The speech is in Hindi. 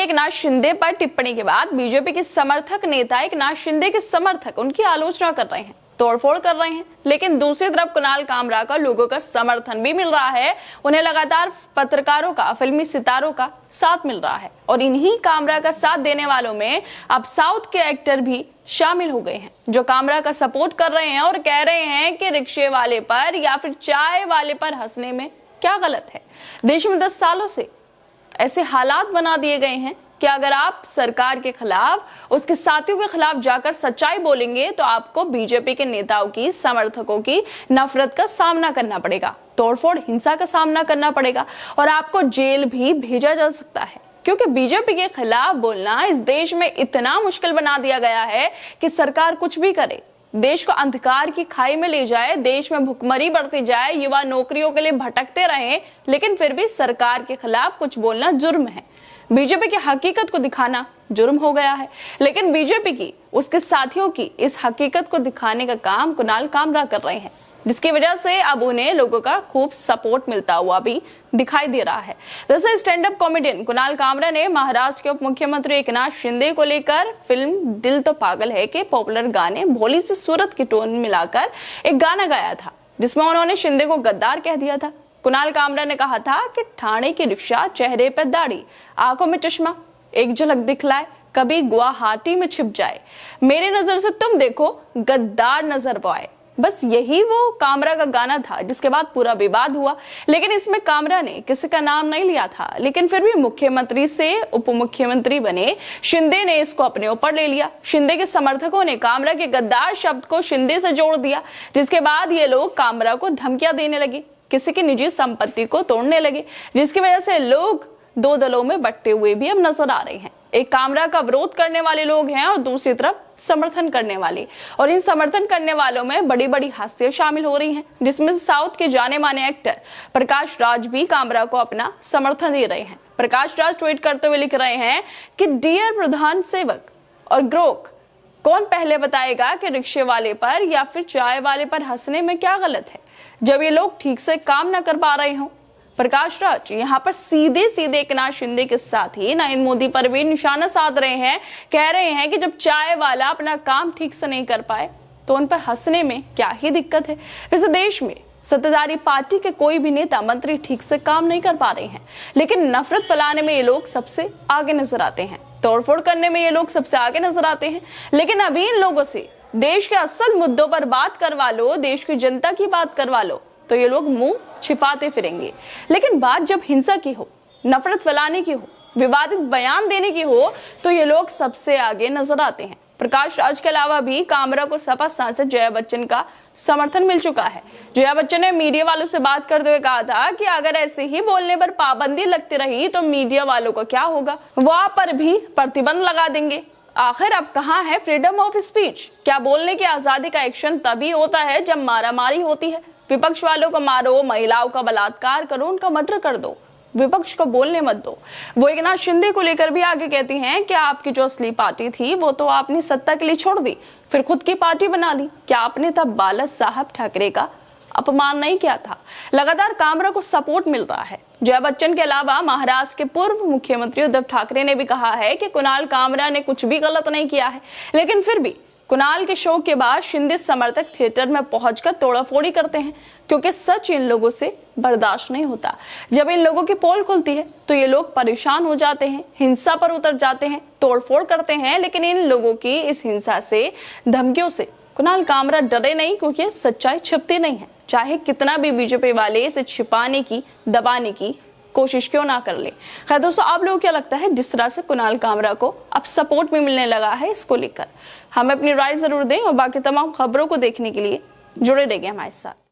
मुख्यमंत्री एकनाथ शिंदे पर टिप्पणी के बाद बीजेपी के समर्थक नेता एकनाथ शिंदे के समर्थक उनकी आलोचना कर रहे हैं, तोड़फोड़ कर रहे हैं। लेकिन दूसरी तरफ कुणाल कामरा का लोगों का समर्थन भी मिल रहा है। उन्हें लगातार पत्रकारों का, फिल्मी सितारों का साथ मिल रहा है और इन्हीं कामरा का साथ देने वालों में अब साउथ के एक्टर भी शामिल हो गए हैं, जो कामरा का सपोर्ट कर रहे हैं और कह रहे हैं कि रिक्शे वाले पर या फिर चाय वाले पर हंसने में क्या गलत है। देश में 10 सालों से ऐसे हालात बना दिए गए हैं कि अगर आप सरकार के खिलाफ, उसके साथियों के खिलाफ जाकर सच्चाई बोलेंगे तो आपको बीजेपी के नेताओं की, समर्थकों की नफरत का सामना करना पड़ेगा, तोड़फोड़, हिंसा का सामना करना पड़ेगा और आपको जेल भी भेजा जा सकता है। क्योंकि बीजेपी के खिलाफ बोलना इस देश में इतना मुश्किल बना दिया गया है कि सरकार कुछ भी करे, देश को अंधकार की खाई में ले जाए, देश में भुखमरी बढ़ती जाए, युवा नौकरियों के लिए भटकते रहें, लेकिन फिर भी सरकार के खिलाफ कुछ बोलना जुर्म है। बीजेपी की हकीकत को दिखाना जुर्म हो गया है। लेकिन बीजेपी की, उसके साथियों की इस हकीकत को दिखाने का काम कुणाल कामरा कर रहे हैं, जिसकी वजह से अब उन्हें लोगों का खूब सपोर्ट मिलता हुआ भी दिखाई दे रहा है। दरअसल stand up comedian Kunal Kamra ने महाराष्ट्र के उप मुख्यमंत्री एकनाथ शिंदे को लेकर फिल्म दिल तो पागल है के पॉपुलर गाने भोली से सूरत की टोन मिलाकर एक गाना गाया था, जिसमें उन्होंने शिंदे को गद्दार कह दिया था। कुणाल कामरा ने कहा था कि ठाणे की रिक्शा, चेहरे पर दाढ़ी, आंखों में चश्मा, एक झलक दिखलाए, कभी गुवाहाटी में छिप जाए, मेरी नजर से तुम देखो, गद्दार नजर पाए। बस यही वो कामरा का गाना था, जिसके बाद पूरा विवाद हुआ। लेकिन इसमें कामरा ने किसी का नाम नहीं लिया था, लेकिन फिर भी मुख्यमंत्री से उप मुख्यमंत्री बने शिंदे ने इसको अपने ऊपर ले लिया। शिंदे के समर्थकों ने कामरा के गद्दार शब्द को शिंदे से जोड़ दिया, जिसके बाद ये लोग कामरा को धमकियां देने लगे, किसी की निजी संपत्ति को तोड़ने लगे, जिसकी वजह से लोग 2 दलों में बंटते हुए भी अब नजर आ रहे हैं। एक कामरा का विरोध करने वाले लोग हैं और दूसरी तरफ समर्थन करने वाले, और इन समर्थन करने वालों में बड़ी बड़ी हस्तियां शामिल हो रही हैं, जिसमें साउथ के जाने माने एक्टर प्रकाश राज भी कामरा को अपना समर्थन दे रहे हैं। प्रकाश राज ट्वीट करते हुए लिख रहे हैं कि डियर प्रधान सेवक और ग्रोक, कौन पहले बताएगा कि रिक्शे वाले पर या फिर चाय वाले पर हंसने में क्या गलत है, जब ये लोग ठीक से काम ना कर पा रहे हों। प्रकाश राज यहाँ पर सीधे एकनाथ शिंदे के साथ ही नरेंद्र मोदी पर भी निशाना साध रहे हैं, कह रहे हैं कि जब चाय वाला अपना काम ठीक से नहीं कर पाए तो उन पर हंसने में क्या ही दिक्कत है। वैसे देश में सत्ताधारी पार्टी के कोई भी नेता, मंत्री ठीक से काम नहीं कर पा रहे हैं, लेकिन नफरत फैलाने में ये लोग सबसे आगे नजर आते हैं, तोड़फोड़ करने में ये लोग सबसे आगे नजर आते हैं। लेकिन अभी इन लोगों से देश के असल मुद्दों पर बात करवा लो, देश की जनता की बात करवा लो, तो ये लोग मुंह छिपाते फिरेंगे। लेकिन बात जब हिंसा की हो, नफरत फैलाने की हो, विवादित बयान देने की हो, तो ये लोग सबसे आगे नजर आते हैं। प्रकाश राज के अलावा भी कामरा को सपा सांसद जया बच्चन का समर्थन मिल चुका है। जया बच्चन ने मीडिया वालों से बात करते हुए कहा था कि अगर ऐसे ही बोलने पर पाबंदी लगती रही तो मीडिया वालों का क्या होगा, वहां पर भी प्रतिबंध लगा देंगे। आखिर अब कहाँ है फ्रीडम ऑफ स्पीच? क्या बोलने की आजादी का एक्शन तभी होता है जब मारामारी होती है? विपक्ष वालों को मारो, महिलाओं का बलात्कार करो, उनका मर्डर कर दो, विपक्ष को बोलने मत दो। वो एकनाथ शिंदे को लेकर भी आगे कहती हैं कि आपकी जो असली पार्टी थी वो तो आपने सत्ता के लिए छोड़ दी, फिर खुद की पार्टी बना ली। क्या आपने तब बाला साहब ठाकरे का अपमान नहीं किया था? लगातार कामरा को सपोर्ट मिल रहा है। जया बच्चन के अलावा महाराष्ट्र के पूर्व मुख्यमंत्री उद्धव ठाकरे ने भी कहा है कि कुणाल कामरा ने कुछ भी गलत नहीं किया है, लेकिन फिर भी कुणाल के शो के बाद शिंदे समर्थक थिएटर में पहुंचकर तोड़ाफोड़ी करते हैं, क्योंकि सच इन लोगों से बर्दाश्त नहीं होता। जब इन लोगों की पोल खुलती है तो ये लोग परेशान हो जाते हैं, हिंसा पर उतर जाते हैं, तोड़फोड़ करते हैं। लेकिन इन लोगों की इस हिंसा से, धमकियों से कुणाल कामरा डरे नहीं, क्योंकि सच्चाई छिपती नहीं है, चाहे कितना भी बीजेपी वाले इसे छिपाने की, दबाने की कोशिश क्यों ना कर ले। खैर दोस्तों, आप लोगों को क्या लगता है जिस तरह से कुणाल कामरा को अब सपोर्ट भी मिलने लगा है इसको लेकर? हमें अपनी राय जरूर दें और बाकी तमाम खबरों को देखने के लिए जुड़े रहिए हमारे साथ।